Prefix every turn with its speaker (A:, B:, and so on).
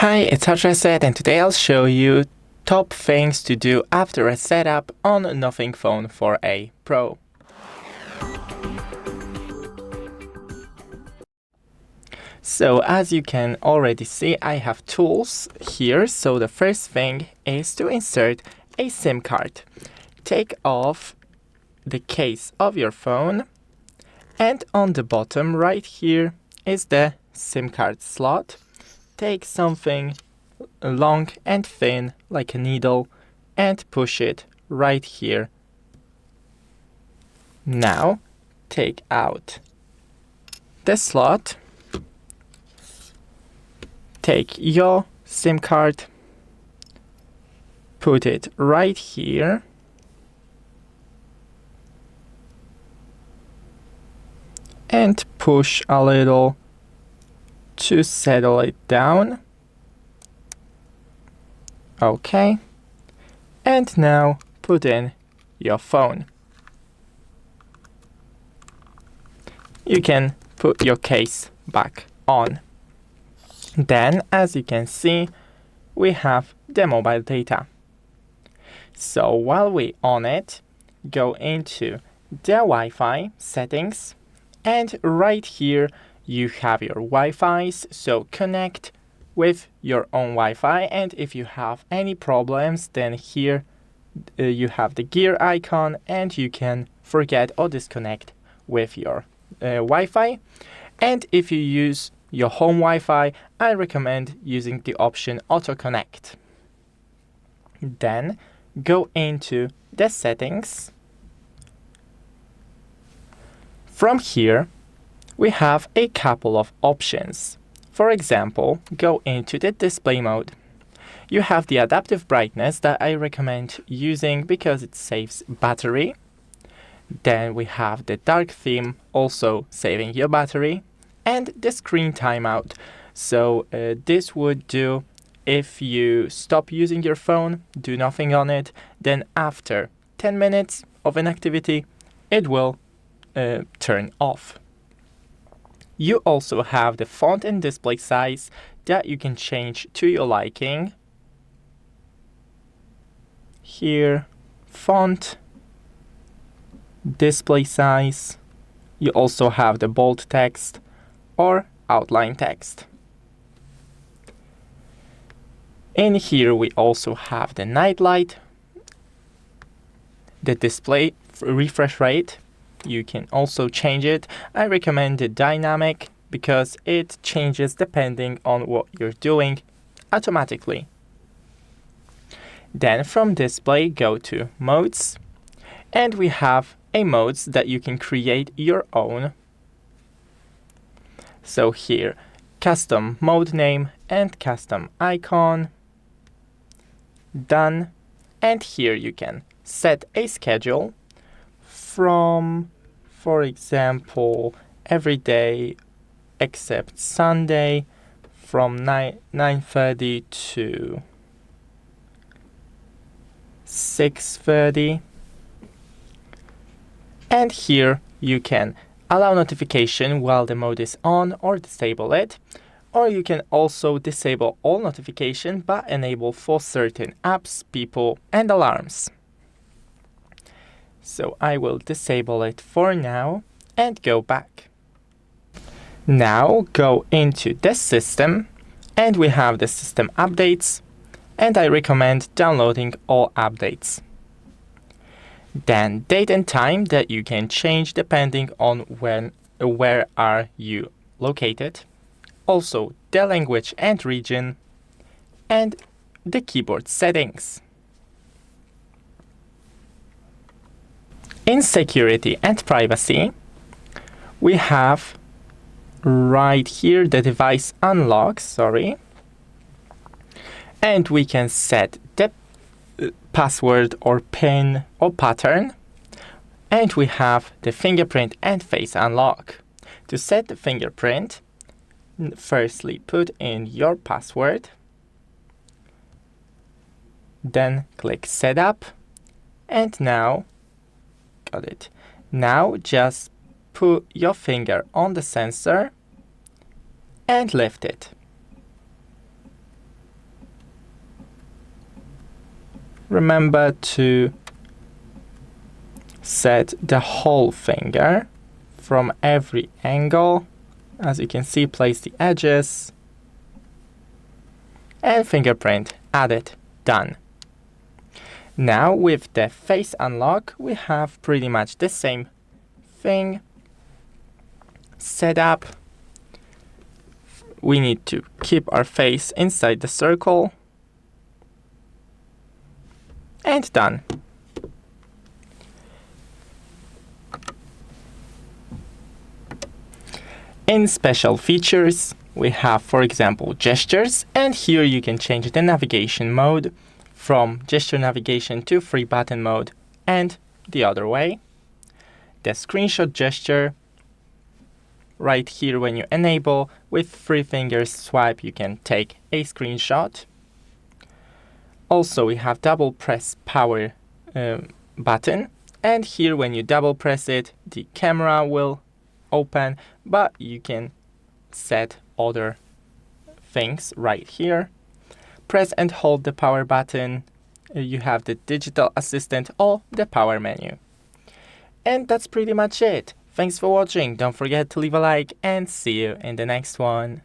A: Hi, it's HotReset and today I'll show you top things to do after a setup on a Nothing Phone 4a Pro. So as you can already see, I have tools here. So the first thing is to insert a SIM card. Take off the case of your phone, and on the bottom right here is the SIM card slot. Take something long and thin like a needle and push it right here. Now take out the slot, take your SIM card, put it right here, and push a little to settle it down. Okay, and now put in your phone. You can put your case back on. Then, as you can see, we have the mobile data. So while we're on it, go into the Wi-Fi settings, and right here you have your Wi-Fi's, so connect with your own Wi-Fi, and if you have any problems, then here you have the gear icon and you can forget or disconnect with your Wi-Fi. And if you use your home Wi-Fi, I recommend using the option Auto Connect. Then go into the settings. From here we have a couple of options. For example, go into the display mode. You have the adaptive brightness that I recommend using because it saves battery. Then we have the dark theme, also saving your battery, and the screen timeout. So this would do if you stop using your phone, do nothing on it, then after 10 minutes of an activity, it will turn off. You also have the font and display size that you can change to your liking. Here, font, display size. You also have the bold text or outline text. In here we also have the night light, the display refresh rate. You can also change it. I recommend the dynamic because it changes depending on what you're doing automatically. Then from display go to modes, and we have a modes that you can create your own. So here, custom mode name and custom icon. Done. And here you can set a schedule from, for example, every day except Sunday from 9:30 to 6:30. And here you can allow notification while the mode is on or disable it, or you can also disable all notification but enable for certain apps, people and alarms. So I will disable it for now and go back. Now go into the system and we have the system updates, and I recommend downloading all updates. Then date and time that you can change depending on where are you located. Also the language and region, and the keyboard settings. In security and privacy, we have right here the device unlock, and we can set the password or PIN or pattern, and we have the fingerprint and face unlock. To set the fingerprint, firstly put in your password, then click setup, and now got it. Now just put your finger on the sensor and lift it. remember to set the whole finger from every angle. As you can see, place the edges and fingerprint added. Done. Now with the face unlock, we have pretty much the same thing set up. We need to keep our face inside the circle. And done. In special features, we have, for example, gestures, and here you can change the navigation mode from gesture navigation to free button mode and the other way. The screenshot gesture, right here when you enable, with 3 fingers swipe you can take a screenshot. Also we have double press power button, and here when you double press it, the camera will open, but you can set other things right here. Press and hold the power button, you have the digital assistant or the power menu. And that's pretty much it. Thanks for watching, don't forget to leave a like and see you in the next one.